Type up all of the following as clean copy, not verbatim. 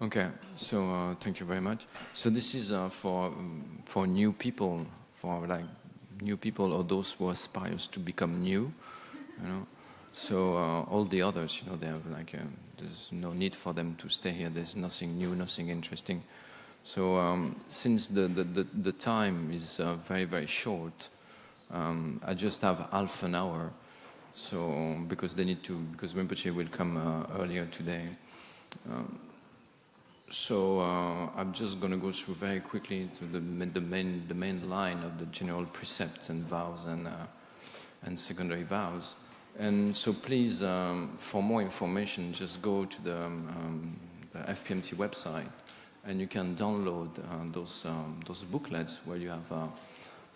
Okay, so thank you very much. So this is for new people, for like new people or those who aspire to become new, you know. So all the others, you know, they have like there's no need for them to stay here. There's nothing new, nothing interesting. So since the time is very very short, I just have half an hour. So because they need to, because Rinpoche will come earlier today. So I'm just going to go through very quickly to the main line of the general precepts and vows and secondary vows. And so please, for more information, just go to the FPMT website, and you can download those booklets where you have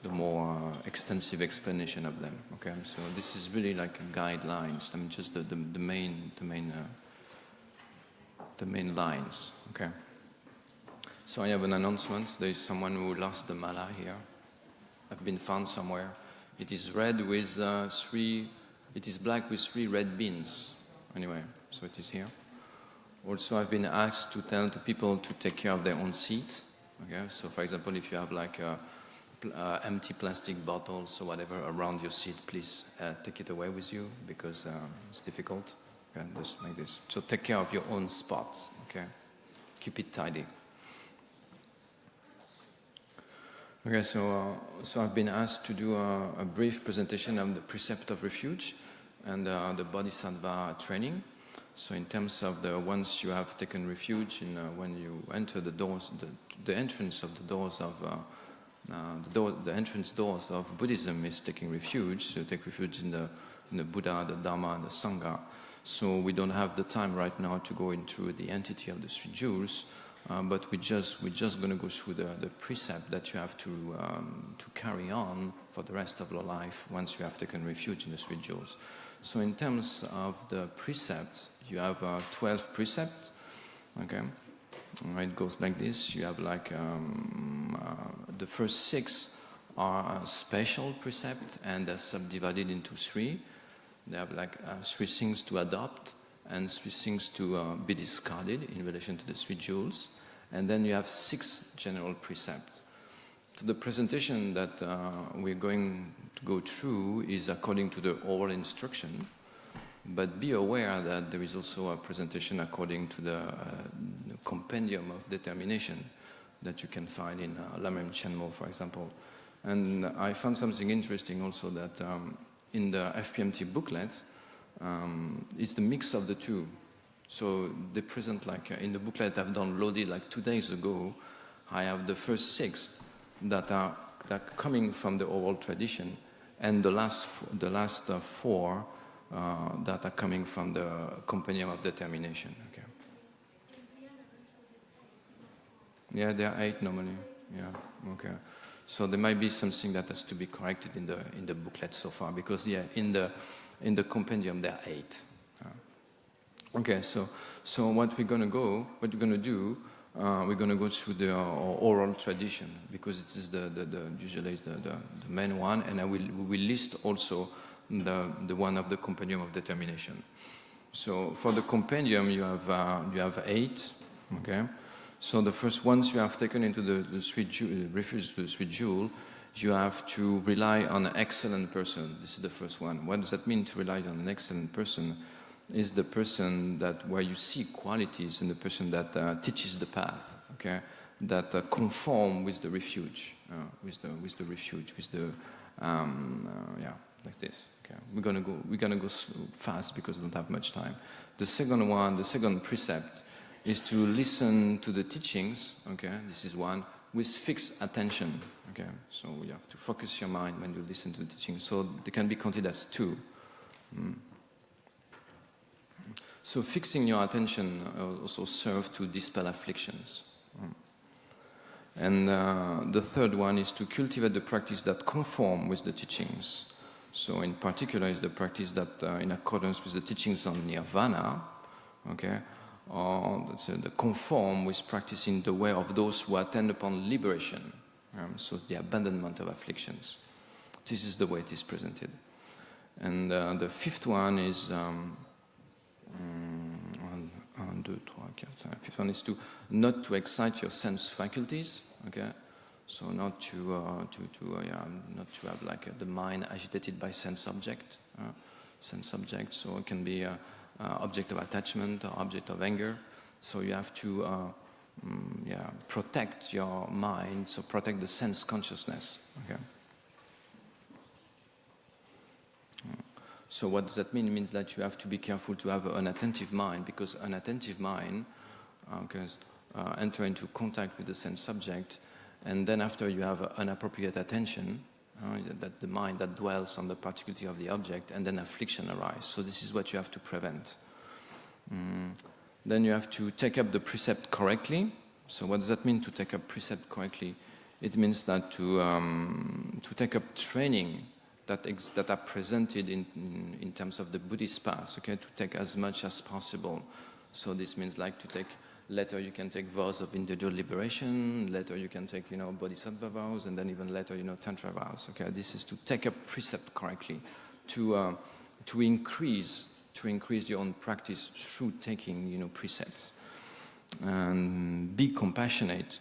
the more extensive explanation of them. Okay, so this is really like guidelines. I mean, just the main lines. Okay. So I have an announcement. There is someone who lost the mala here. I've been found somewhere. It is red with it is black with 3 red beans. Anyway, so it is here. Also, I've been asked to tell the people to take care of their own seat. Okay. So, for example, if you have like empty plastic bottles or whatever around your seat, please take it away with you because it's difficult. Okay, just like this. So take care of your own spots, okay? Keep it tidy. Okay, so I've been asked to do a brief presentation of the precept of refuge and the Bodhisattva training. So in terms of once you have taken refuge, when you enter the doors, the entrance of the doors of the entrance doors of Buddhism is taking refuge. So you take refuge in the Buddha, the Dharma, and the Sangha. So we don't have the time right now to go into the entity of the 3 jewels, but we're just going to go through the precept that you have to carry on for the rest of your life once you have taken refuge in the 3 jewels. So in terms of the precepts, you have 12 precepts. Okay, it goes like this. You have like the first 6 are a special precept and they're subdivided into 3. They have like 3 things to adopt and 3 things to be discarded in relation to the 3 jewels. And then you have 6 general precepts. So the presentation that we're going to go through is according to the oral instruction. But be aware that there is also a presentation according to the compendium of determination that you can find in Lamrim Chenmo, for example. And I found something interesting also that in the FPMT booklet, it's the mix of the 2. So they present like in the booklet I've downloaded like 2 days ago, I have the first 6 that are coming from the oral tradition, and the last 4 that are coming from the compendium of determination. Okay. Yeah, there are 8 normally. Yeah. Okay. So there might be something that has to be corrected in the booklet so far, because yeah, in the compendium there are 8. Okay, so what we're gonna do, we're gonna go through the oral tradition, because it is usually the main one, and we will list also the one of the compendium of determination. So for the compendium you have 8. Okay. So the first, once you have taken into the refuge to the 3 jewel, you have to rely on an excellent person. This is the first one. What does that mean, to rely on an excellent person? Is the person that where you see qualities in the person that teaches the path, okay, that conform with the refuge, with the refuge, with the like this. Okay, we're gonna go fast because we don't have much time. The second precept is to listen to the teachings. Okay, this is one, with fixed attention. Okay, so you have to focus your mind when you listen to the teachings. So they can be counted as 2. So fixing your attention also serves to dispel afflictions. And the third one is to cultivate the practice that conform with the teachings. So in particular is the practice that in accordance with the teachings on nirvana, okay, or the conform with practicing the way of those who attend upon liberation. So the abandonment of afflictions. This is the way it is presented. And the fifth one is 2, 3, 4, 5. Fifth one is to not to excite your sense faculties. Okay, so not to have like the mind agitated by sense object. So it can be object of attachment or object of anger. So you have to protect your mind. So protect the sense consciousness. Okay. So what does that mean? It means that you have to be careful to have an attentive mind, because an attentive mind enter into contact with the sense subject, and then after you have an appropriate attention, that the mind that dwells on the particularity of the object, and then affliction arises. So this is what you have to prevent. Then you have to take up the precept correctly. So what does that mean, to take up precept correctly? It means that to take up training that are presented in terms of the Buddhist path, okay, to take as much as possible. So this means like to take, later you can take vows of individual liberation, later you can take, bodhisattva vows, and then even later, tantra vows, okay. This is to take up precept correctly, to increase your own practice through taking, precepts. And be compassionate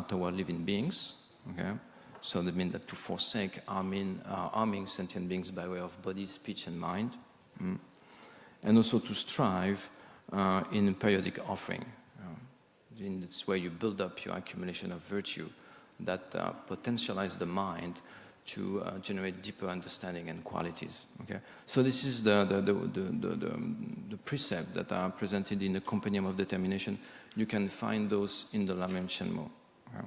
toward living beings, okay. So that means that to forsake harming sentient beings by way of body, speech, and mind. And also to strive in periodic offering. In this way you build up your accumulation of virtue that potentialize the mind to generate deeper understanding and qualities. Okay? So this is the precept that are presented in the Compendium of Determination. You can find those in the Lamrim Shenmo. Okay?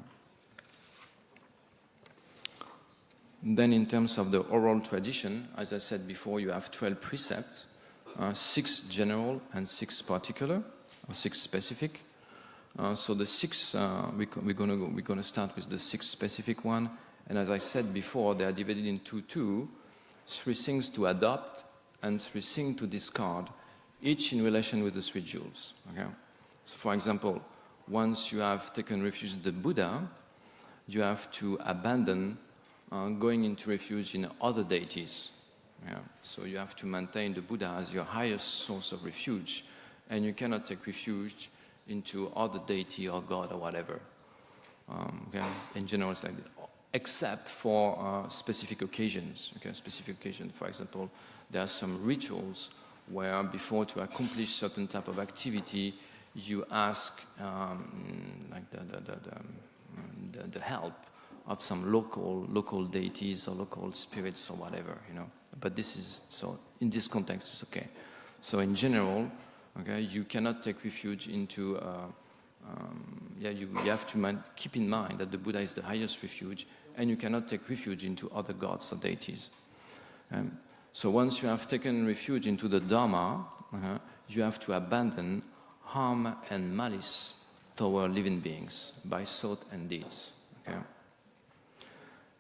Then in terms of the oral tradition, as I said before, you have 12 precepts, 6 general and 6 particular, or 6 specific. So the 6, we're gonna start with the 6 specific one. And as I said before, they are divided into 2, 3 things to adopt and 3 things to discard, each in relation with the 3 jewels. Okay? So for example, once you have taken refuge in the Buddha, you have to abandon going into refuge in other deities. Yeah. So you have to maintain the Buddha as your highest source of refuge, and you cannot take refuge into other deity or God or whatever. Okay? In general, it's like that. Except for specific occasions. Okay? Specific occasions, for example, there are some rituals where before to accomplish certain type of activity, you ask like the help of some local deities or local spirits or whatever, But this is, so in this context, it's okay. So in general, okay, you cannot take refuge into, you have to keep in mind that the Buddha is the highest refuge, and you cannot take refuge into other gods or deities. So once you have taken refuge into the Dharma, you have to abandon harm and malice toward living beings by thought and deeds. Okay?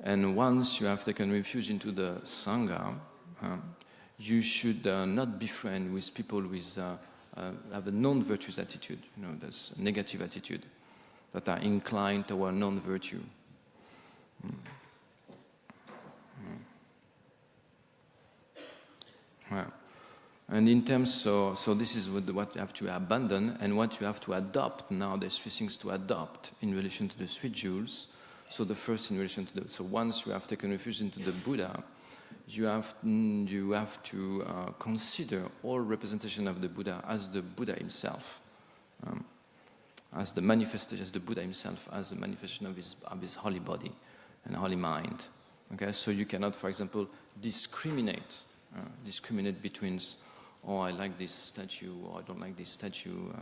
And once you have taken refuge into the Sangha, you should not befriend with people with have a non-virtuous attitude, that's negative attitude, that are inclined toward non-virtue. And in terms, so this is what you have to abandon, and what you have to adopt. Now there's 3 things to adopt in relation to the 3 jewels. So the first in relation to so once you have taken refuge into the Buddha, you have to consider all representation of the Buddha as the Buddha himself, as the manifestation, as the Buddha himself, as the manifestation of his holy body and holy mind. Okay, so you cannot, for example, discriminate between, oh, I like this statue, or I don't like this statue.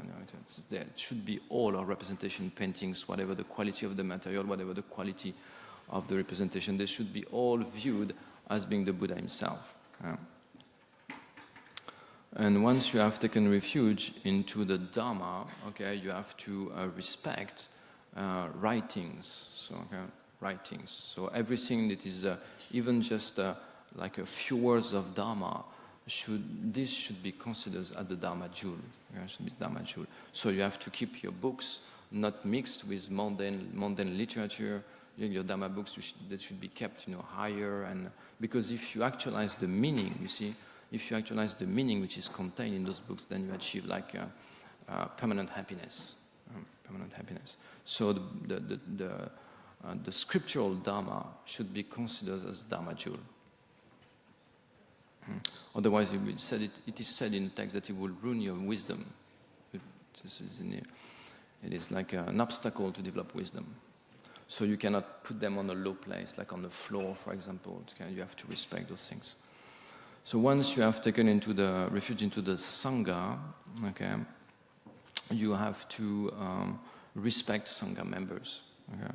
There should be all our representation paintings, whatever the quality of the material, whatever the quality of the representation, they should be all viewed as being the Buddha himself. And once you have taken refuge into the Dharma, okay, you have to respect writings. So, writings. So everything that is even just like a few words of Dharma, should be considered as the Dharma jewel. Should be Dharma jewel. So you have to keep your books not mixed with mundane literature. Your Dharma books that should be kept, higher, and because if you actualize the meaning, if you actualize the meaning which is contained in those books, then you achieve like permanent happiness. Permanent happiness. So the scriptural Dharma should be considered as Dharma jewel. Otherwise, it is said in the text that it will ruin your wisdom. It is like an obstacle to develop wisdom. So you cannot put them on a low place, like on the floor, for example. You have to respect those things. So once you have taken into the refuge into the Sangha, okay, you have to respect Sangha members. Okay?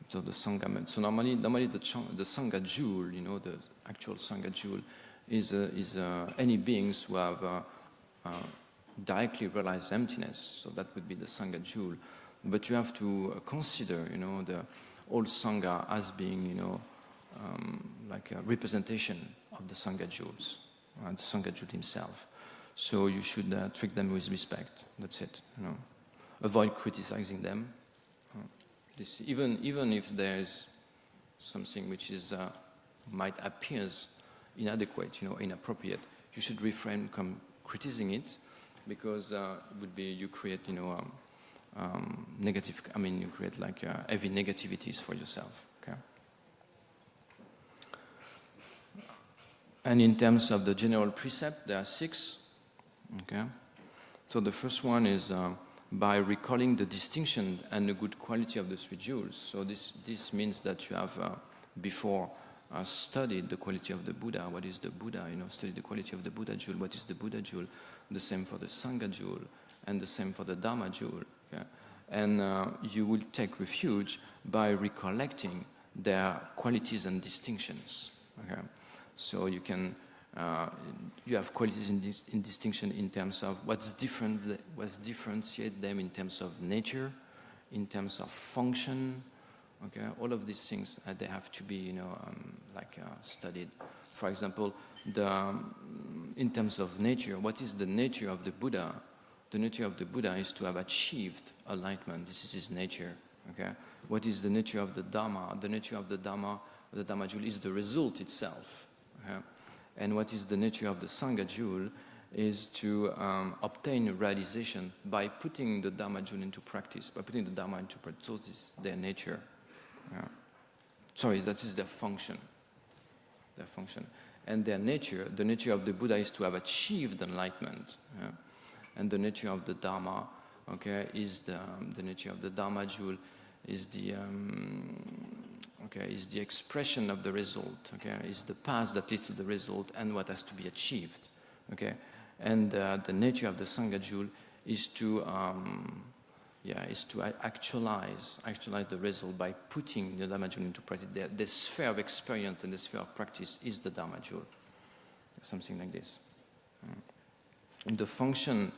So the Sangha members. So normally the Sangha jewel, the actual Sangha jewel, is any beings who have directly realized emptiness. So that would be the Sangha jewel. But you have to consider, the old Sangha as being, like a representation of the Sangha jewels, the Sangha jewel himself. So you should treat them with respect. That's it. Avoid criticizing them. Even if there's something which is might appear inadequate, inappropriate, you should refrain from criticizing it, because it would be you create, negative. You create like heavy negativities for yourself. Okay. And in terms of the general precept, there are 6. Okay. So the first one is by recalling the distinction and the good quality of the 3 jewels. So this means that you have before studied the quality of the Buddha. What is the Buddha? Studied the quality of the Buddha jewel. What is the Buddha jewel? The same for the Sangha jewel, and the same for the Dharma jewel. Okay? And you will take refuge by recollecting their qualities and distinctions. Okay? So you can you have qualities in distinction in terms of what's differentiate them in terms of nature, in terms of function. Okay, all of these things they have to be studied. For example, in terms of nature, what is the nature of the Buddha? The nature of the Buddha is to have achieved enlightenment. This is his nature. Okay, what is the nature of the Dharma? The nature of the Dharma jewel, is the result itself. Okay? And what is the nature of the Sangha jewel is to obtain realization by putting the Dharma jewel into practice, by putting the Dharma into practice. So this is their nature. Yeah. Sorry, that is their function. Their function. And their nature, the nature of the Buddha is to have achieved enlightenment. Yeah? And the nature of the Dharma, okay, is the nature of the Dharma jewel is is the expression of the result, okay, is the path that leads to the result and what has to be achieved, okay. And the nature of the Sangha jewel is to actualize the result by putting the Dharma jewel into practice. The sphere of experience and the sphere of practice is the Dharma jewel, something like this. And the function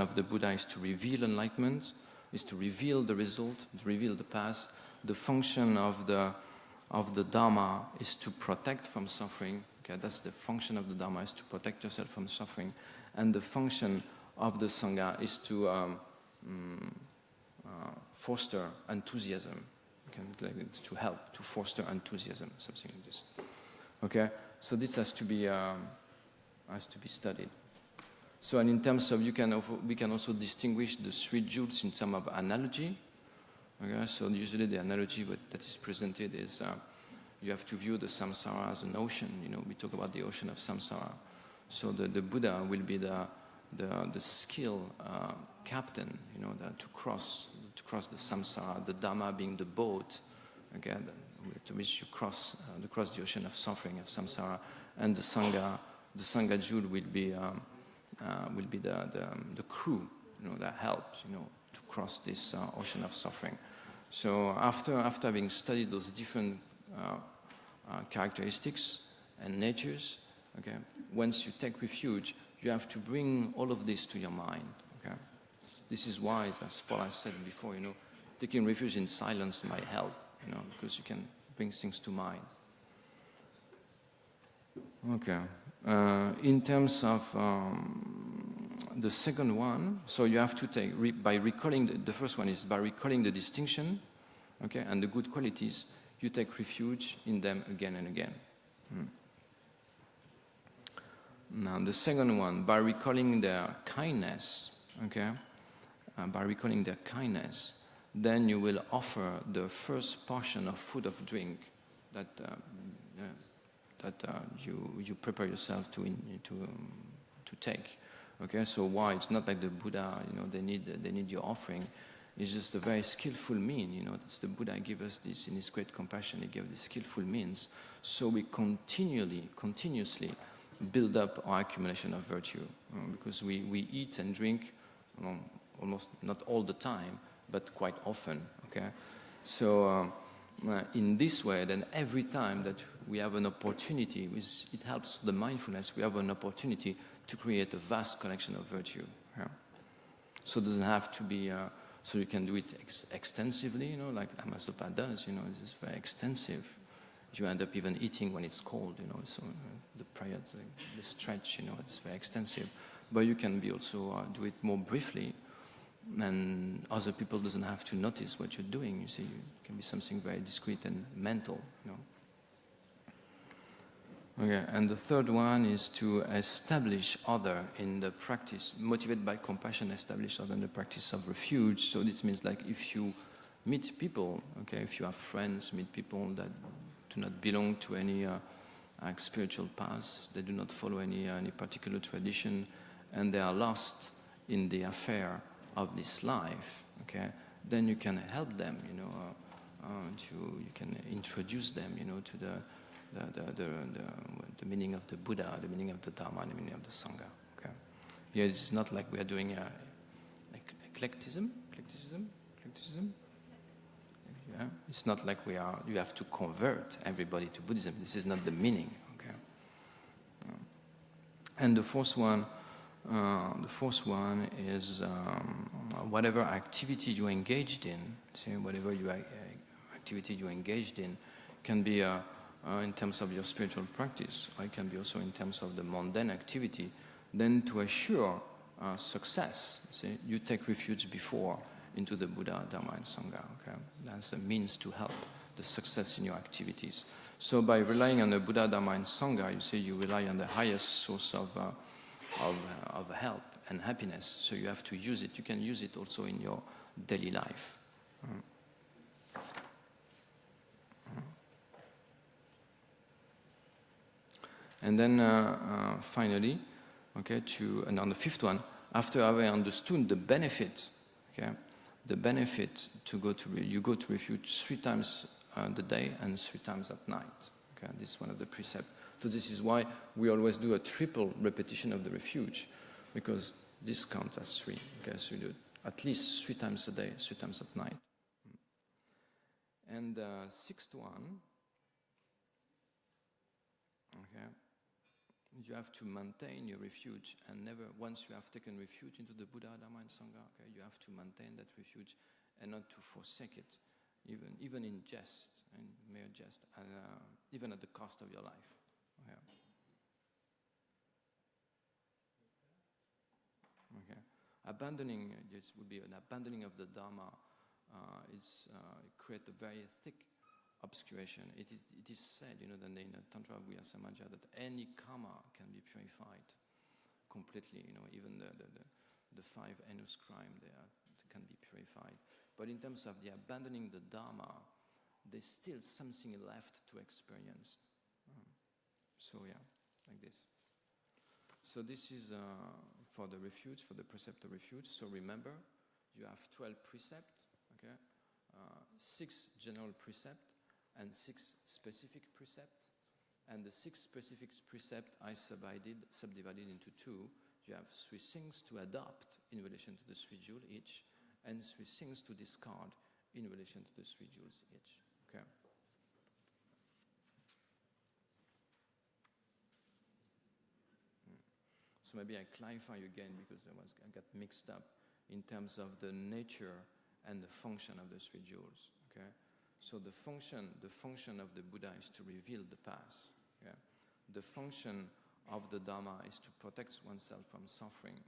of the Buddha is to reveal enlightenment, is to reveal the result, to reveal the path. The function of the Dharma is to protect from suffering. Okay, that's the function of the Dharma, is to protect yourself from suffering. And the function of the Sangha is to foster enthusiasm. Okay, to help, to foster enthusiasm, something like this. Okay, so this has to be studied. So, and in terms of, we can also distinguish the 3 jewels in terms of analogy. Okay, so usually the analogy that is presented is you have to view the samsara as an ocean. We talk about the ocean of samsara. So the Buddha will be the skilled captain, to cross the samsara. The Dharma being the boat, okay, to which you cross the ocean of suffering of samsara, and the Sangha jewel will be the crew, that helps, to cross this ocean of suffering. So after having studied those different characteristics and natures, okay, once you take refuge, you have to bring all of this to your mind. Okay, this is why, as Paul has said before, taking refuge in silence might help, because you can bring things to mind. Okay, in terms of the second one, so you have to take, by recalling, the first one is by recalling the distinction, okay, and the good qualities, you take refuge in them again and again. Now, the second one, by recalling their kindness, okay, by recalling their kindness, then you will offer the first portion of food or drink that you prepare yourself to take. Okay, so why? It's not like the Buddha, they need your offering. It's just a very skillful mean, that's the Buddha gave us this in his great compassion. He gave this skillful means, so we continuously build up our accumulation of virtue, because we eat and drink almost not all the time, but quite often. Okay, so in this way, then every time that we have an opportunity, it helps the mindfulness. We have an opportunity to create a vast collection of virtue. Yeah? So it doesn't have to be. So you can do it extensively, like Amasopa does. It's very extensive. You end up even eating when it's cold, So the prayer, the stretch, it's very extensive. But you can be also do it more briefly, and other people doesn't have to notice what you're doing. You see, it can be something very discreet and mental. Okay, and the third one is to establish other in the practice, motivated by compassion, establish other in the practice of refuge. So this means like if you meet people, okay, if you have friends, meet people that do not belong to any spiritual paths, they do not follow any particular tradition, and they are lost in the affair of this life, okay, then you can help them, you can introduce them, to the meaning of the Buddha, the meaning of the Dharma, the meaning of the Sangha. Okay, here it's not like we are doing eclecticism. Yeah, it's not like you have to convert everybody to Buddhism. This is not the meaning. Okay, and the fourth one is whatever activity you engaged in. See, whatever activity you engaged in can be in terms of your spiritual practice, or it can be also in terms of the mundane activity. Then to assure success, see, you take refuge before into the Buddha, Dharma, and Sangha. Okay, that's a means to help the success in your activities. So by relying on the Buddha, Dharma, and Sangha, you see, you rely on the highest source of help and happiness. So you have to use it. You can use it also in your daily life. And then finally, okay, and on the fifth one, after having understood the benefit, okay, the benefit you go to refuge 3 times the day and 3 times at night. Okay, this is one of the precepts. So this is why we always do a triple repetition of the refuge, because this counts as 3. Okay, so you do it at least 3 times a day, 3 times at night. And the sixth one, okay, you have to maintain your refuge, and never, once you have taken refuge into the Buddha, Dharma, and Sangha, okay, you have to maintain that refuge and not to forsake it, even in jest, in mere jest, and even at the cost of your life. Okay. Abandoning, this would be an abandoning of the Dharma. It creates a very thick obscuration. It is said, that in Tantra Buya Samaja, that any karma can be purified completely. Even the 5 heinous crimes can be purified. But in terms of the abandoning the Dharma, there's still something left to experience. So yeah, like this. So this is for the refuge, for the precept of refuge. So remember, you have 12 precepts, okay? 6 general precepts and 6 specific precepts. And the 6 specific precepts are subdivided into 2. You have 3 things to adopt in relation to the 3 jewels each, and 3 things to discard in relation to the 3 jewels each. Okay. So maybe I clarify again, because I got mixed up in terms of the nature and the function of the 3 jewels. Okay. So the function of the Buddha is to reveal the path. Okay? The function of the Dharma is to protect oneself from suffering,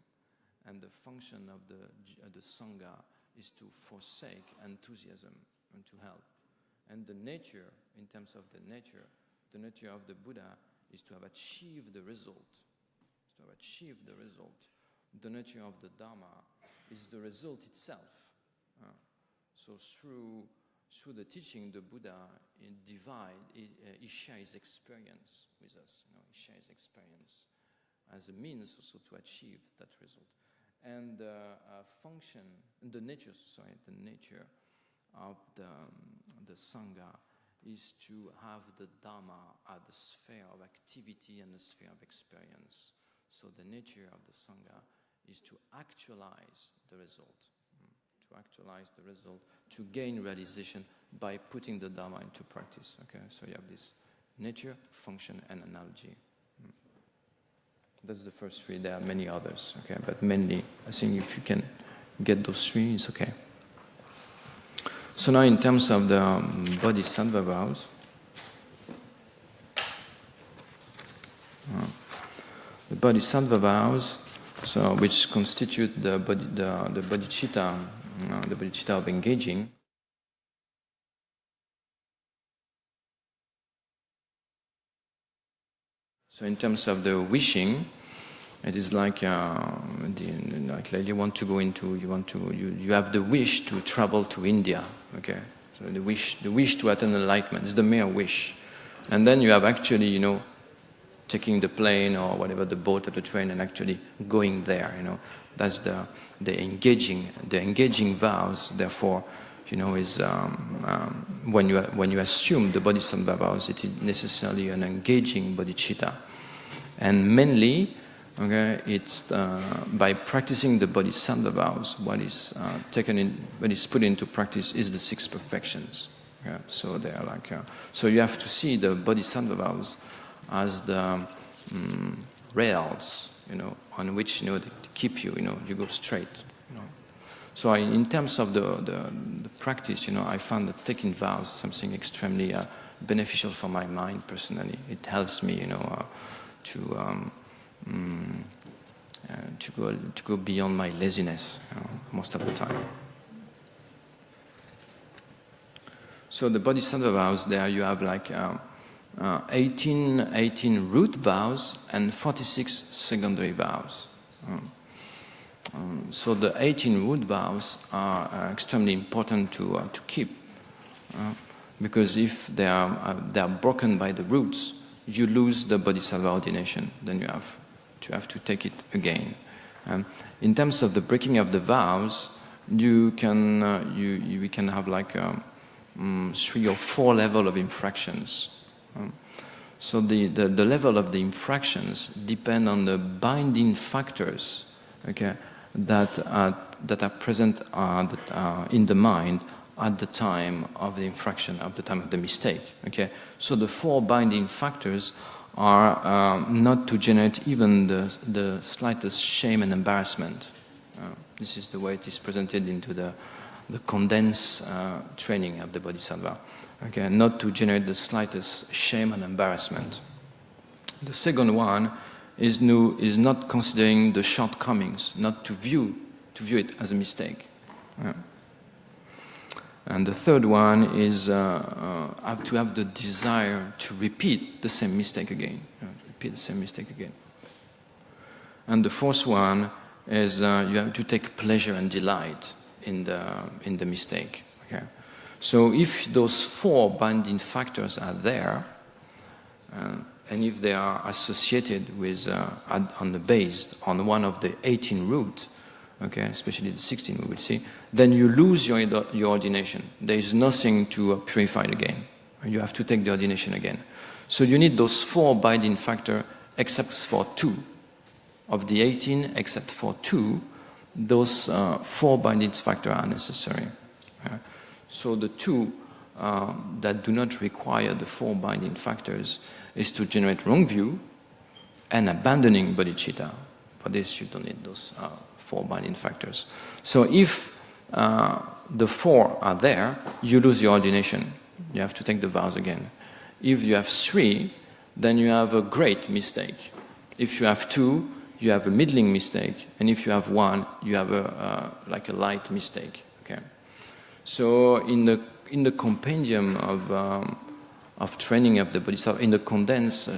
and the function of the Sangha is to forsake enthusiasm and to help. And the nature, in terms of the nature of the Buddha is to have achieved the result. The nature of the Dharma is the result itself. So through the teaching, the Buddha he shares experience with us. He shares experience as a means also to achieve that result. And the nature of the Sangha is to have the Dhamma at the sphere of activity and the sphere of experience. So the nature of the Sangha is to actualize the result. To gain realization by putting the Dhamma into practice. Okay, so you have this nature, function, and analogy. That's the first three. There are many others. Okay, but mainly, I think if you can get those three, it's okay. So now, in terms of the Bodhisattva vows, the Bodhisattva vows, so which constitute the bodhicitta. The bodhicitta of engaging. So in terms of the wishing, it is like you want to go into, you have the wish to travel to India, okay? So the wish to attain enlightenment is the mere wish. And then you have actually, taking the plane or whatever, the boat or the train and actually going there, That's the engaging vows, therefore, is when you assume the bodhisattva vows, it is necessarily an engaging bodhicitta, and mainly, okay, it's by practicing the bodhisattva vows, what is put into practice is the six perfections. Okay? So they are like so you have to see the bodhisattva vows as the rails, on which they keep you, you go straight. So in terms of the practice, I found that taking vows is something extremely beneficial for my mind personally. It helps me, to go beyond my laziness most of the time. So the bodhisattva vows, there you have like 18 root vows and 46 secondary vows. So the 18 root vows are extremely important to keep, because if they are broken by the roots, you lose the bodhisattva ordination. Then you have to take it again. In terms of the breaking of the vows, we can have like 3 or 4 levels of infractions. So the level of the infractions depend on the binding factors, okay, that are present in the mind at the time of the infraction, at the time of the mistake. Okay, so the 4 binding factors are not to generate even the slightest shame and embarrassment. This is the way it is presented into the condensed training of the Bodhisattva. Okay, not to generate the slightest shame and embarrassment. The second one is not considering the shortcomings, not to view it as a mistake. And the third one is have to have the desire to repeat the same mistake again. And the fourth one is you have to take pleasure and delight in the mistake. Okay. So if those 4 binding factors are there, and if they are associated with based on one of the 18 roots, okay, especially the 16 we will see, then you lose your ordination. There is nothing to purify again. You have to take the ordination again. So you need those 4 binding factors, except for 2. Of the 18, except for 2, those 4 binding factors are necessary. So the 2 that do not require the 4 binding factors is to generate wrong view and abandoning bodhicitta. For this, you don't need those 4 binding factors. So if the 4 are there, you lose your ordination. You have to take the vows again. If you have 3, then you have a great mistake. If you have 2, you have a middling mistake, and if you have 1, you have a light mistake. Okay. So in the compendium of training of the Bodhisattva, in the condensed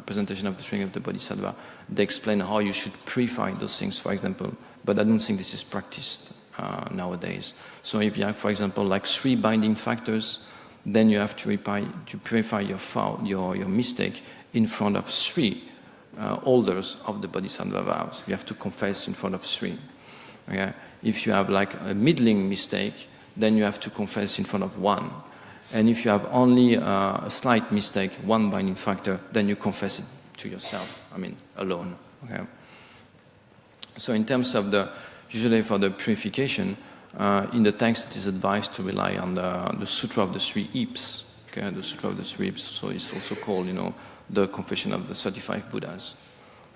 presentation of the training of the Bodhisattva, they explain how you should purify those things. For example, but I don't think this is practiced nowadays. So if you have, for example, like 3 binding factors, then you have to purify your mistake in front of 3 holders of the bodhisattva vows. You have to confess in front of 3. Okay? If you have like a middling mistake, then you have to confess in front of 1. And if you have only a slight mistake, 1 binding factor, then you confess it to yourself, alone. Okay? So in terms of usually for the purification, in the text it is advised to rely on the Sutra of the 3 Heaps. Okay? The Sutra of the 3 Heaps, so it's also called, the Confession of the 35 Buddhas.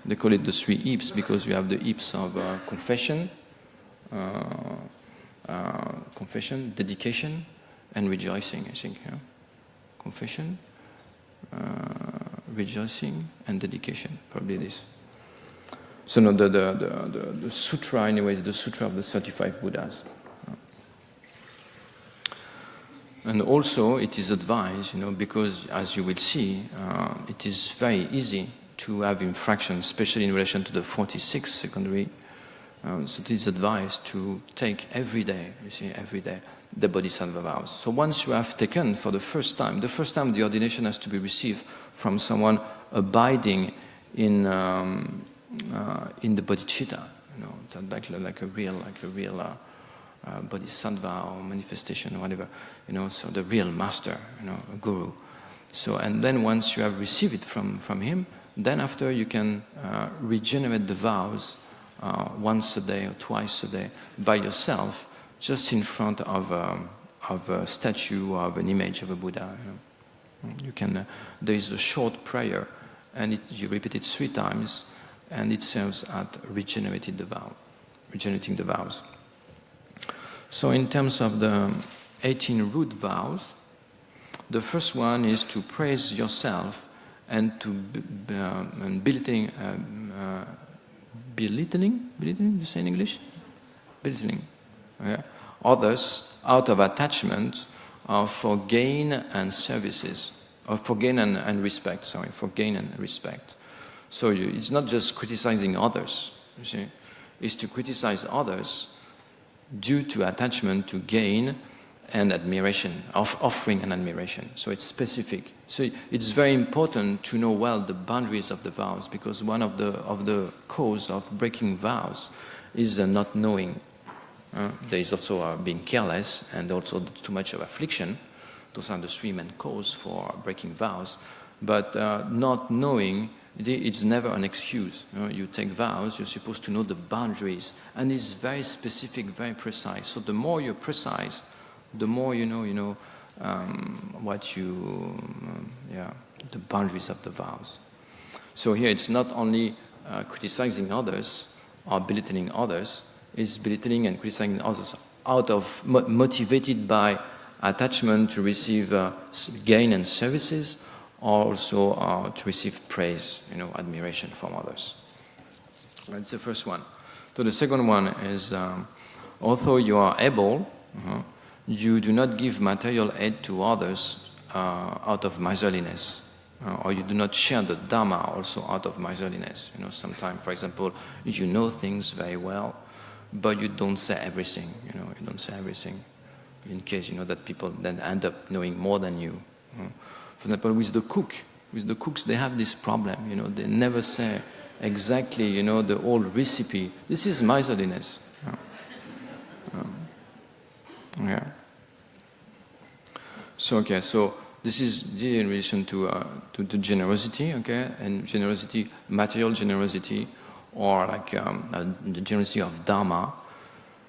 They call it the 3 Heaps because you have the heaps of confession, dedication, and rejoicing, I think. Yeah? Confession, rejoicing, and dedication, probably this. So no, the sutra, anyway, is the Sutra of the 35 Buddhas. And also, it is advised, because as you will see, it is very easy to have infractions, especially in relation to the 46 secondary. So it is advised to take every day, the bodhisattva vows. So once you have taken for the first time the ordination has to be received from someone abiding in the bodhicitta, like a real bodhisattva or manifestation or whatever, so the real master, a guru. So, and then once you have received it from him, then after you can regenerate the vows once a day or twice a day by yourself, just in front of a statue or of an image of a Buddha. You can. There is a short prayer, and you repeat it 3 times, and it serves at regenerating the vows. So in terms of the 18 root vows, the first one is to praise yourself and to belittling, you say in English? Belittling. Okay. Others out of attachment for gain and services, or for gain and respect, for gain and respect. So it's not just criticizing others, you see, it's to criticize others due to attachment to gain and admiration, of offering and admiration. So it's specific. So it's very important to know well the boundaries of the vows, because one of the cause of breaking vows is not knowing. There is also being careless and also too much of affliction. Those are the 3 main causes for breaking vows. But not knowing, it's never an excuse. You take vows, you're supposed to know the boundaries, and it's very specific, very precise. So the more you're precise, the more you know the boundaries of the vows. So here it's not only criticizing others or belittling others, it's belittling and criticizing others motivated by attachment to receive gain and services, or also to receive praise, admiration from others. That's the first one. So the second one is, although you are able, you do not give material aid to others out of miserliness, or you do not share the Dharma also out of miserliness. Sometimes, for example, you know things very well, but you don't say everything. You don't say everything, in case that people then end up knowing more than you. For example, with the cooks, they have this problem. They never say exactly, the whole recipe. This is miserliness. Yeah. So this is in relation to generosity, okay, and generosity, material generosity, or like the generosity of Dharma,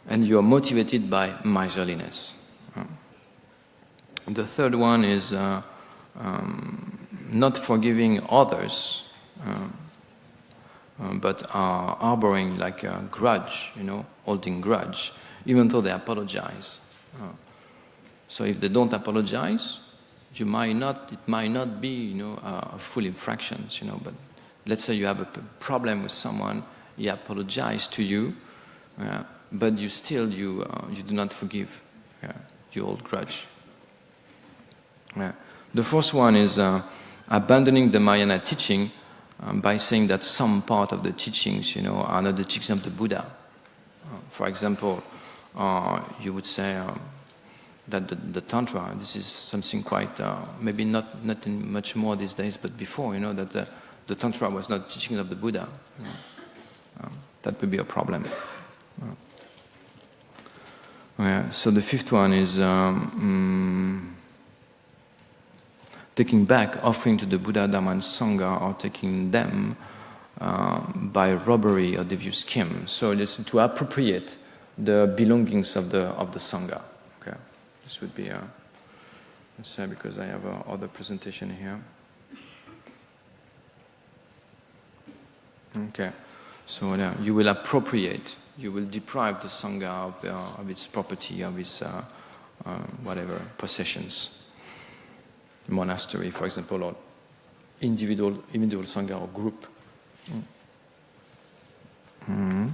and you are motivated by miserliness. The third one is not forgiving others, but harboring like a grudge, holding grudge, even though they apologize. So if they don't apologize, it might not be, a full infraction, but let's say you have a problem with someone, he apologized to you, but you do not forgive, you hold grudge. The first one is abandoning the Mahayana teaching by saying that some part of the teachings, are not the teachings of the Buddha. For example, you would say that the Tantra, this is something quite, maybe not in much more these days, but before, that the Tantra was not teaching of the Buddha. That would be a problem. So the fifth one is taking back, offering to the Buddha, Dharma, and Sangha, or taking them by robbery or devious scheme. So it's to appropriate the belongings of the Sangha. Okay, this would be let's say, because I have other presentation here. Okay, so you will appropriate, you will deprive the Sangha of its property, of its whatever possessions. Monastery, for example, or individual Sangha or group. Mm-hmm.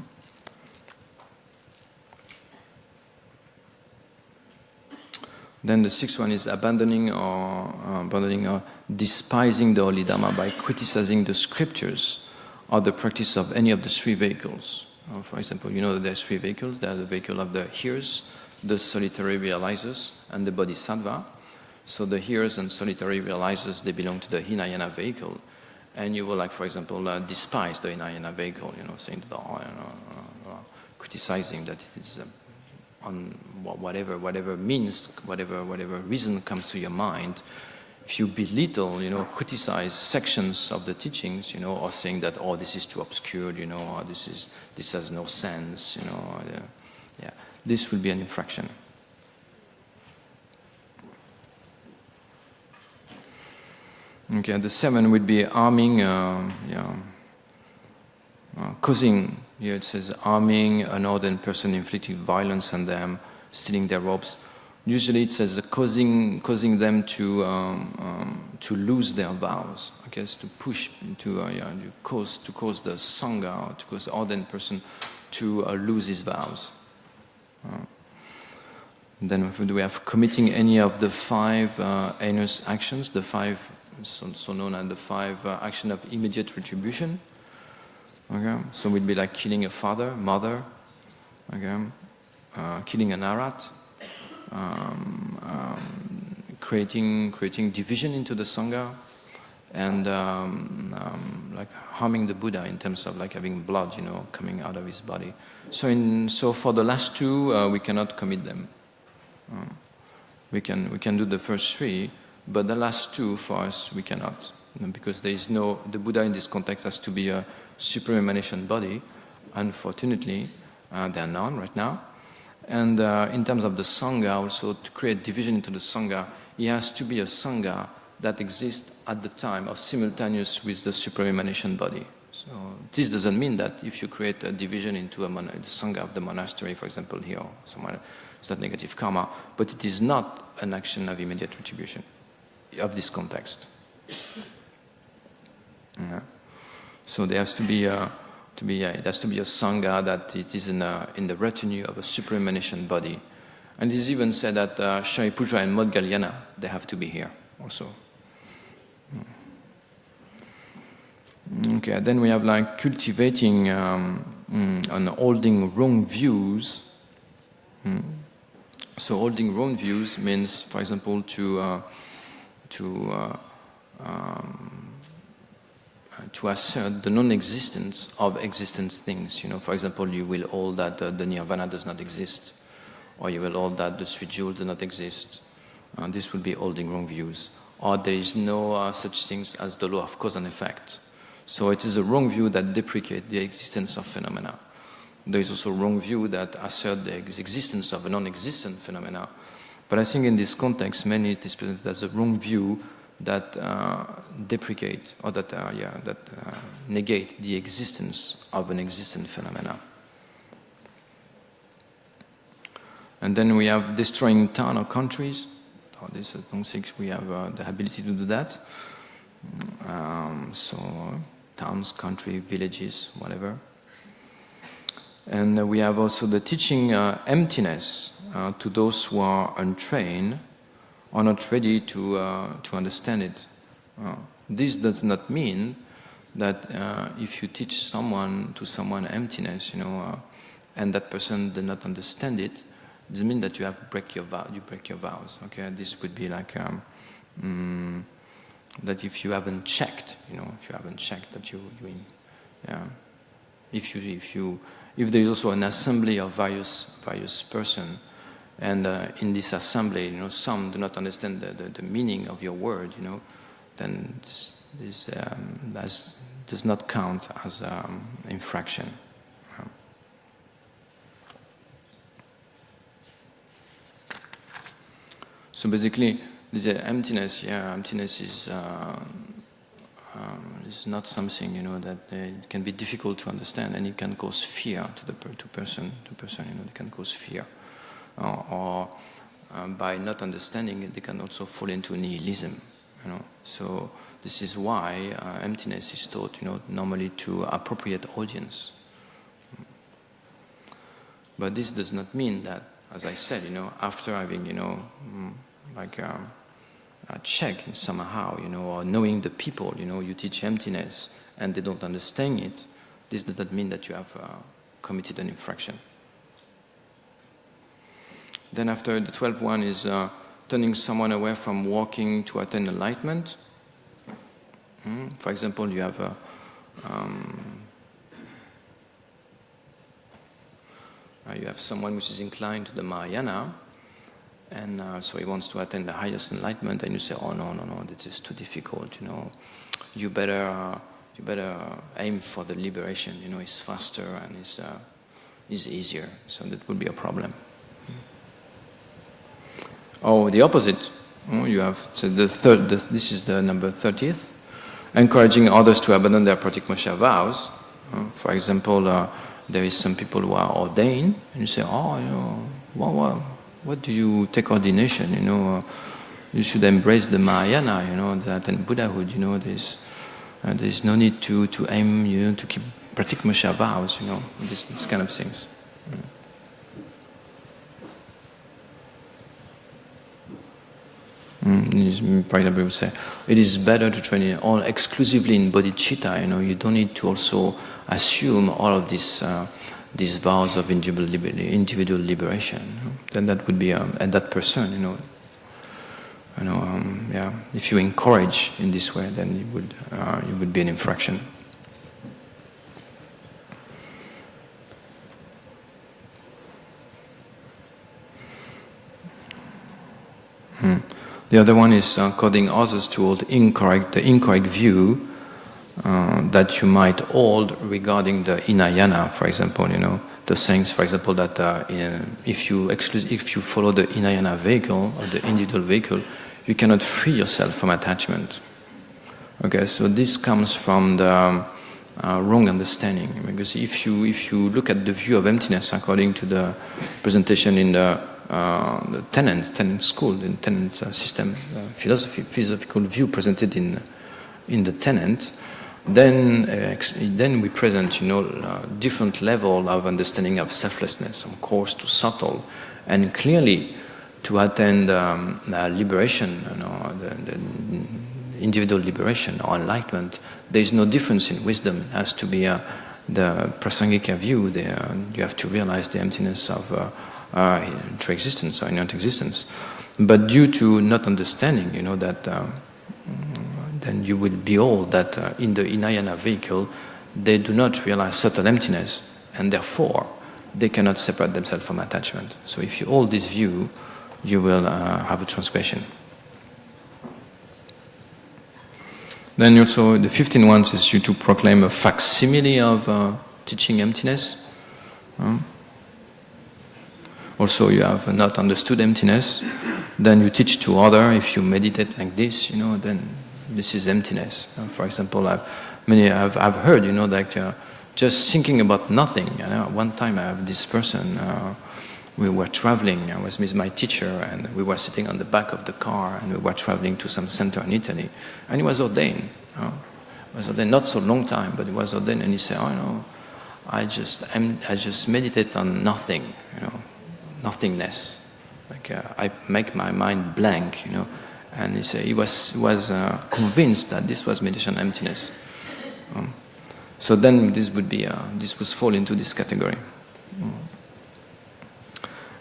Then the sixth one is abandoning or despising the Holy Dharma by criticizing the scriptures or the practice of any of the three vehicles. For example, that there are three vehicles. There are the vehicle of the hearers, the solitary realizers, and the bodhisattva. So the hearers and solitary realizers, they belong to the Hinayana vehicle. And you will, like, for example, despise the Hinayana vehicle, saying that, criticizing that it is on whatever means, whatever reason comes to your mind. If you belittle, criticize sections of the teachings, or saying that, this is too obscure, or this has no sense, this will be an infraction. Okay, the seven would be harming, causing. Here it says harming an ordained person, inflicting violence on them, stealing their robes. Usually it says causing them to lose their vows. Okay, it's to push to cause the sangha, to cause the ordained person to lose his vows. Then we have committing any of the five heinous actions, the five so known as the five action of immediate retribution. Okay, so it would be like killing a father, mother. Okay, killing an arat. Creating division into the Sangha, and like harming the Buddha in terms of like having blood, coming out of his body. So for the last two, we cannot commit them. We can do the first three, but the last two for us we cannot, because there is the Buddha in this context has to be a supreme emanation body. Unfortunately, there are none right now. And in terms of the Sangha, also to create division into the Sangha, it has to be a Sangha that exists at the time or simultaneous with the supreme emanation body. So this doesn't mean that if you create a division into the Sangha of the monastery, for example, here or somewhere, it's not negative karma, but it is not an action of immediate retribution of this context. Yeah. So there has to be it has to be a Sangha that it is in the retinue of a supreme emanation body. And it is even said that Shariputra and Modgalyana, they have to be here also. Okay, then we have like cultivating and holding wrong views. So holding wrong views means, for example, to assert the non-existence of existent things. For example, you will hold that the nirvana does not exist, or you will hold that the sweet jewel does not exist. This will be holding wrong views. Or there is no such things as the law of cause and effect. So it is a wrong view that deprecates the existence of phenomena. There is also a wrong view that asserts the existence of a non-existent phenomena. But I think in this context, mainly it is presented as a wrong view that deprecate or that negate the existence of an existent phenomena. And then we have destroying town or countries. I don't think we have the ability to do that. So towns, country, villages, whatever. And we have also the teaching emptiness to those who are untrained or not ready to understand it. This does not mean that if you teach someone emptiness, and that person did not understand it, doesn't mean that you break your vows. Okay, this would be like that if you haven't checked, that if there is also an assembly of various person, and in this assembly, some do not understand the meaning of your word, then this does not count as infraction. So basically, this emptiness is not something that it can be difficult to understand, and it can cause fear to the person. It can cause fear, or by not understanding it, they can also fall into nihilism. So this is why emptiness is taught, normally to appropriate audience. But this does not mean that, as I said, after having, check somehow, or knowing the people, you teach emptiness and they don't understand it, this does not mean that you have committed an infraction. Then after the 12th one is turning someone away from walking to attain enlightenment. For example, you have someone which is inclined to the Mahayana, and so he wants to attain the highest enlightenment, and you say, oh no, this is too difficult, you better aim for the liberation, it's faster and it's easier, so that would be a problem. Or the opposite, you have, so this is the number 30th, encouraging others to abandon their pratikmosha vows. For example, there is some people who are ordained, and you say, what do you take ordination? You should embrace the Mahayana, that and Buddhahood. There's no need to aim, to keep pratikmosha vows. This kind of things. For example, we would say it is better to train all exclusively in bodhicitta. You don't need to also assume all of these vows of individual liberation. Then that would be and that person, if you encourage in this way, then it would be an infraction. The other one is causing others to hold the incorrect view that you might hold regarding the Hinayana, for example. The sayings, for example, that if you follow the Hinayana vehicle or the individual vehicle, you cannot free yourself from attachment. Okay, so this comes from the wrong understanding, because if you look at the view of emptiness according to the presentation in the Tenant school, the Tenant system, philosophical view presented in the Tenant, then we present, different level of understanding of selflessness, from coarse to subtle, and clearly to attain liberation, the individual liberation or enlightenment. There is no difference in wisdom. It has to be the Prasangika view. You have to realize the emptiness of true existence or inert existence. But due to not understanding, that then you will behold that in the Hinayana vehicle, they do not realize subtle emptiness, and therefore they cannot separate themselves from attachment. So if you hold this view, you will have a transgression. Then also the 15 ones is you to proclaim a facsimile of teaching emptiness. Also, you have not understood emptiness. Then you teach to other. If you meditate like this, then this is emptiness. For example, I've heard, like just thinking about nothing. One time I have this person. We were traveling. I was with my teacher, and we were sitting on the back of the car, and we were traveling to some center in Italy. And he was ordained. He was ordained not so long time, but he was ordained, and he said, I just meditate on nothing. Nothingness, like I make my mind blank, and he said he was convinced that this was meditation emptiness. So then this would fall into this category.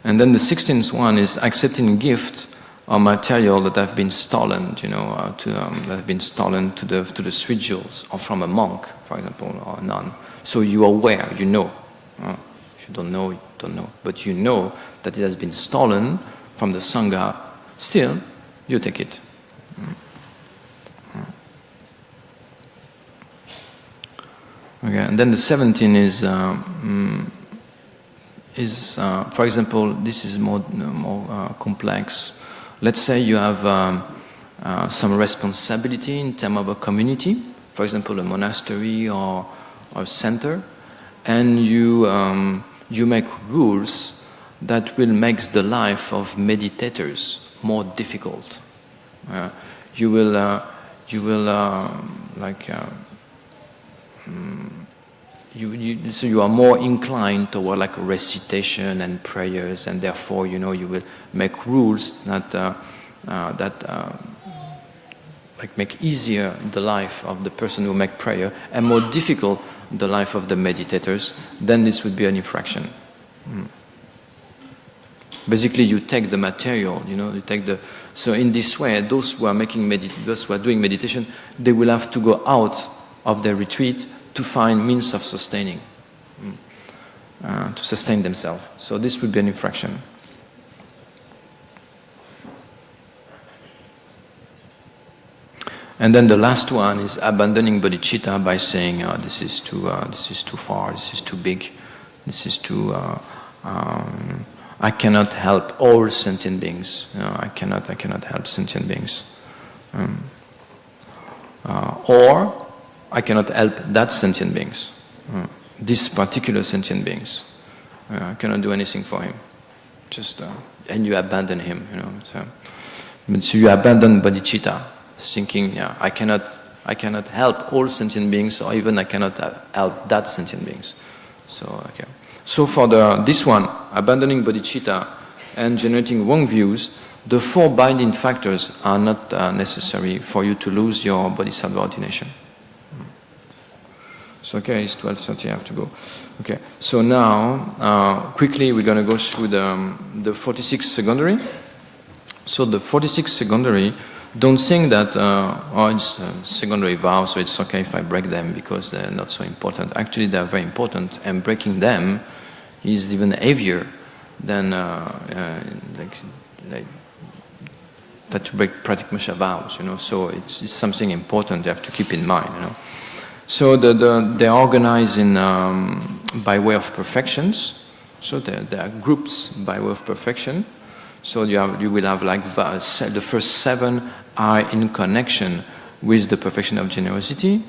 And then the 16th one is accepting gift or material that have been stolen, that have been stolen to the sweet jewels, or from a monk, for example, or a nun. So you are aware, you know. If you don't know, you don't know. But you know that it has been stolen from the Sangha. Still, you take it. Okay, and then the 17 is, for example, this is more complex. Let's say you have some responsibility in terms of a community, for example, a monastery or a center, and you make rules that will make the life of meditators more difficult. So you are more inclined toward like recitation and prayers, and therefore you will make rules that make easier the life of the person who make prayer and more difficult the life of the meditators. Then this would be an infraction. Basically, you take the material, you take the. So in this way, those who are doing meditation, they will have to go out of their retreat to find means of sustaining, to sustain themselves. So this would be an infraction. And then the last one is abandoning bodhicitta by saying, this is too far, this is too big, this is too. I cannot help all sentient beings. I cannot help sentient beings. Or I cannot help that sentient beings, this particular sentient beings. I cannot do anything for him. And you abandon him, So you abandon bodhicitta, thinking, I cannot help all sentient beings, or even I cannot help that sentient beings. So for this one, abandoning bodhicitta and generating wrong views, the 4 binding factors are not necessary for you to lose your bodhisattva ordination. So okay, it's 12:30, I have to go. Okay, so now, quickly we're going to go through the 46 secondary. So the 46 secondary, don't think that, it's secondary vows, so it's okay if I break them because they're not so important. Actually, they're very important, and breaking them is even heavier than that to break pratikmasha vows, So it's something important you have to keep in mind, So they're organized in by way of perfections. So there are groups by way of perfection. So you will have the first 7 are in connection with the perfection of generosity.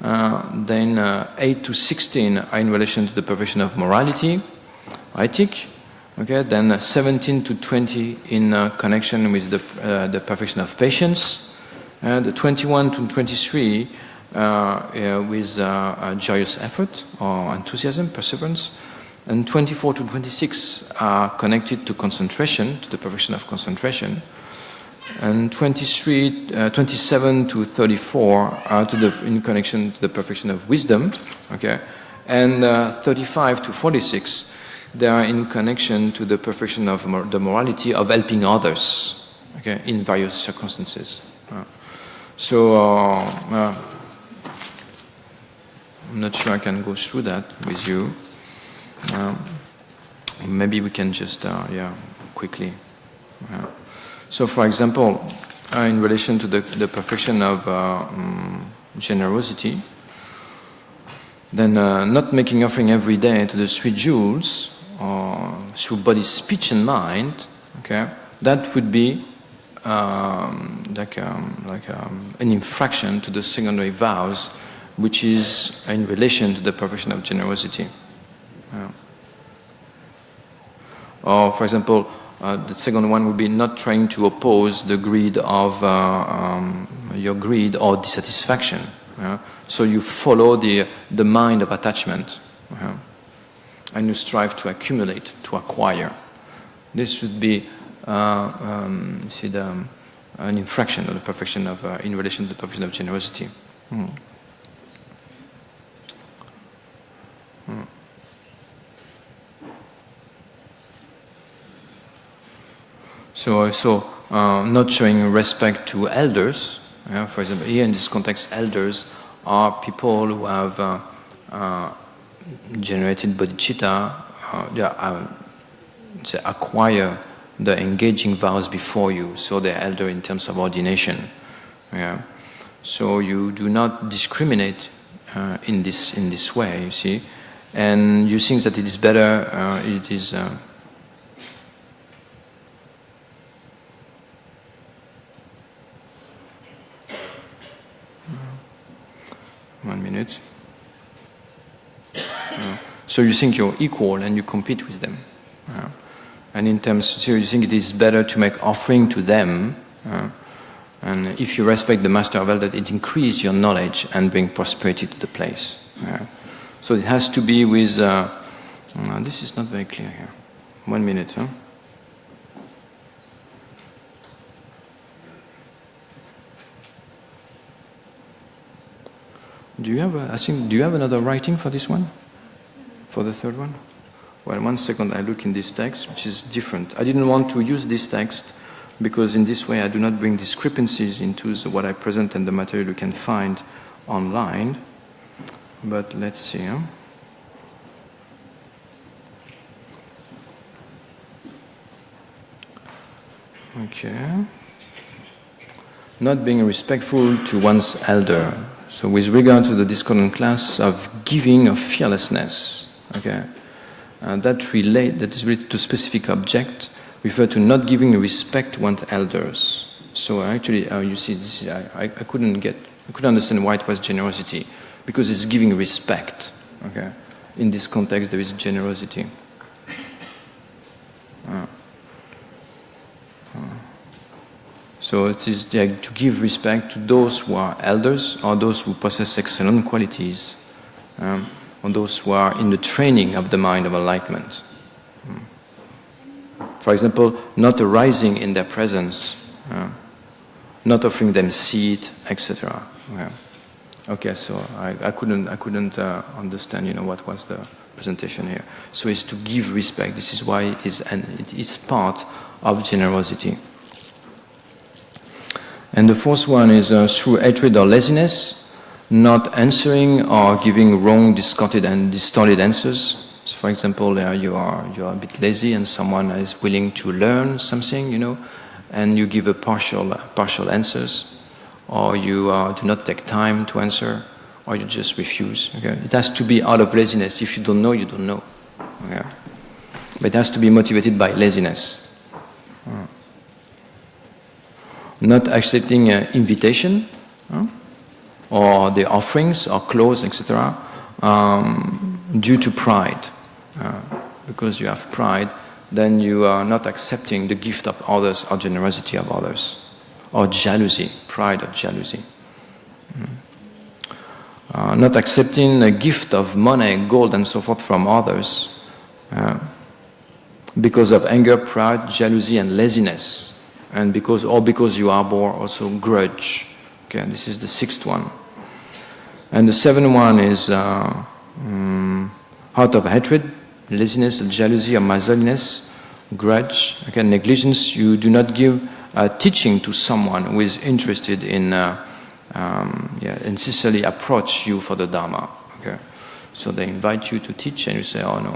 Then 8 to 16 are in relation to the perfection of morality, ethic. Okay. Then 17 to 20 in connection with the perfection of patience. The 21 to 23 with joyous effort or enthusiasm, perseverance. And 24 to 26 are connected to concentration, to the perfection of concentration. And 27 to 34 are in connection to the perfection of wisdom. Okay. And 35 to 46, they are in connection to the perfection of the morality of helping others, okay, in various circumstances. I'm not sure I can go through that with you. Maybe we can just, quickly. So, for example, in relation to the perfection of generosity, then not making offering every day to the sweet jewels, or through body, speech, and mind, okay, that would be an infraction to the secondary vows, which is in relation to the perfection of generosity. Or, for example, the second one would be not trying to oppose the greed of your greed or dissatisfaction. So you follow the mind of attachment, and you strive to accumulate, to acquire. This would be an infraction of the perfection of in relation to the perfection of generosity. So also not showing respect to elders. For example, here in this context, elders are people who have generated bodhicitta, they acquire the engaging vows before you, so they're elder in terms of ordination. Yeah. So you do not discriminate in this way, you see, and you think that it is better. It is. 1 minute. So you think you're equal and you compete with them. And in terms, so you think it is better to make offering to them. And if you respect the Master of Elder, it increases your knowledge and bring prosperity to the place. So it has to be with, this is not very clear here. 1 minute, huh? Do you have, do you have another writing for this one? For the third one? Well, 1 second, I look in this text, which is different. I didn't want to use this text because in this way I do not bring discrepancies into what I present and the material you can find online. But let's see. Huh? Okay. Not being respectful to one's elder. So with regard to the discordant class of giving of fearlessness, okay, that is related to specific object, refer to not giving respect to one's elders. So actually, you see, this, I couldn't understand why it was generosity, because it's giving respect. Okay, in this context, there is generosity. So it is to give respect to those who are elders or those who possess excellent qualities, or those who are in the training of the mind of enlightenment. For example, not arising in their presence, not offering them seed, etc. Okay, so I couldn't understand, what was the presentation here. So it's to give respect. This is why it is part of generosity. And the fourth one is through hatred or laziness, not answering or giving wrong, distorted answers. So for example, you are a bit lazy and someone is willing to learn something, and you give a partial answers, or you do not take time to answer, or you just refuse. Okay? It has to be out of laziness. If you don't know, you don't know. Okay? But it has to be motivated by laziness. Not accepting invitation, or the offerings or clothes, etc., due to pride. Because you have pride, then you are not accepting the gift of others or generosity of others, or jealousy, pride or jealousy. Not accepting a gift of money, gold, and so forth from others because of anger, pride, jealousy, and laziness. And because you harbor also grudge. Okay, this is the sixth one. And the seventh one is out of hatred, laziness, jealousy, or miserliness, grudge, okay, negligence. You do not give teaching to someone who is interested in and sincerely approach you for the Dharma. Okay, so they invite you to teach, and you say, "Oh no,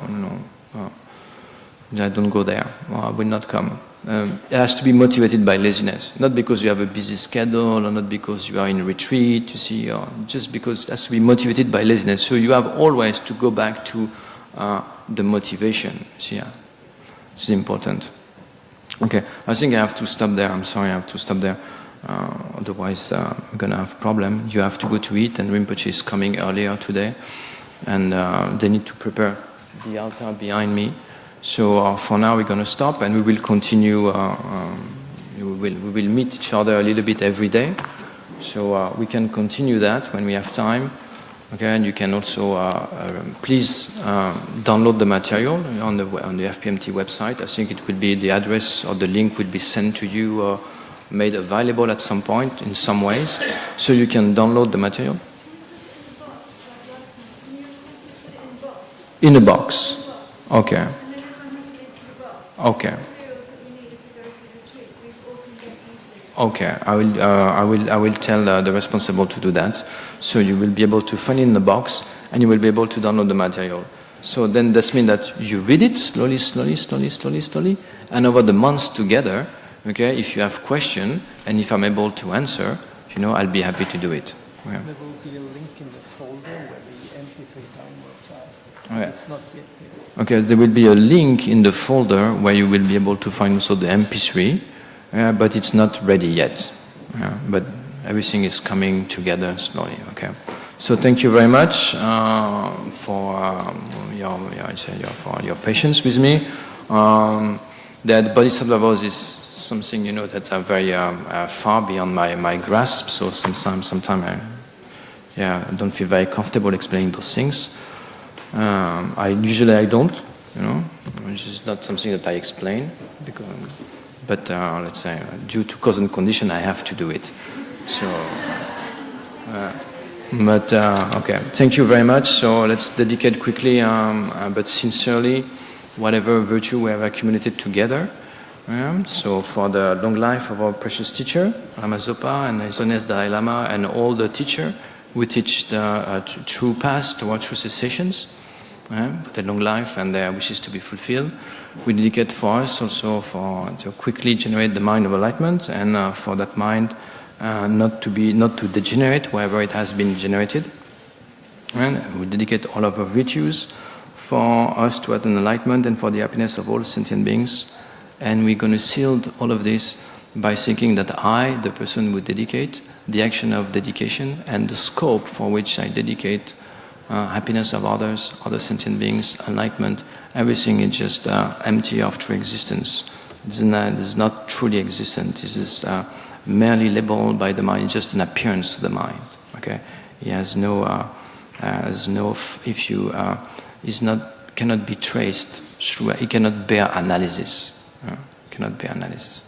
I don't go there. I will not come." It has to be motivated by laziness, not because you have a busy schedule or not because you are in retreat, you see, or just because it has to be motivated by laziness. So you have always to go back to the motivation. See, it's important. Okay, I think I have to stop there. I'm sorry, I have to stop there. Otherwise, I'm going to have a problem. You have to go to eat, and Rinpoche is coming earlier today, and they need to prepare the altar behind me. So for now we're going to stop, and we will continue, we will meet each other a little bit every day. So we can continue that when we have time. Okay, and you can also, please download the material on the FPMT website. I think it will be, the address or the link will be sent to you, made available at some point in some ways. So you can download the material. In a box. Okay. Okay. Okay, I will tell the responsible to do that. So you will be able to find it in the box, and you will be able to download the material. So then that means that you read it slowly, and over the months together, okay, if you have questions, and if I'm able to answer, I'll be happy to do it. Yeah. There will be a link in the folder where the MP3 downloads are. Okay. It's not yet there. Okay, there will be a link in the folder where you will be able to find also the MP3, but it's not ready yet. But everything is coming together slowly. Okay. So thank you very much for your patience with me. That Bodhisattva vows is something that are very far beyond my grasp. So sometimes I don't feel very comfortable explaining those things. Usually I don't, which is not something that I explain, but let's say due to cause and condition I have to do it. So, okay, thank you very much. So let's dedicate quickly, but sincerely, whatever virtue we have accumulated together. So for the long life of our precious teacher, Lama Zopa and His Holiness Dalai Lama, and all the teacher who teach the true path towards true cessations, the long life and their wishes to be fulfilled. We dedicate for us also to quickly generate the mind of enlightenment, and for that mind not to degenerate wherever it has been generated. And we dedicate all of our virtues for us to attain enlightenment and for the happiness of all sentient beings. And we're going to seal all of this by thinking that I, the person who dedicate, the action of dedication, and the scope for which I dedicate happiness of others, other sentient beings, enlightenment, everything is just empty of true existence. It is not truly existent. This is merely labeled by the mind. It's just an appearance to the mind. Okay, it has cannot be traced through. It cannot bear analysis. Cannot bear analysis.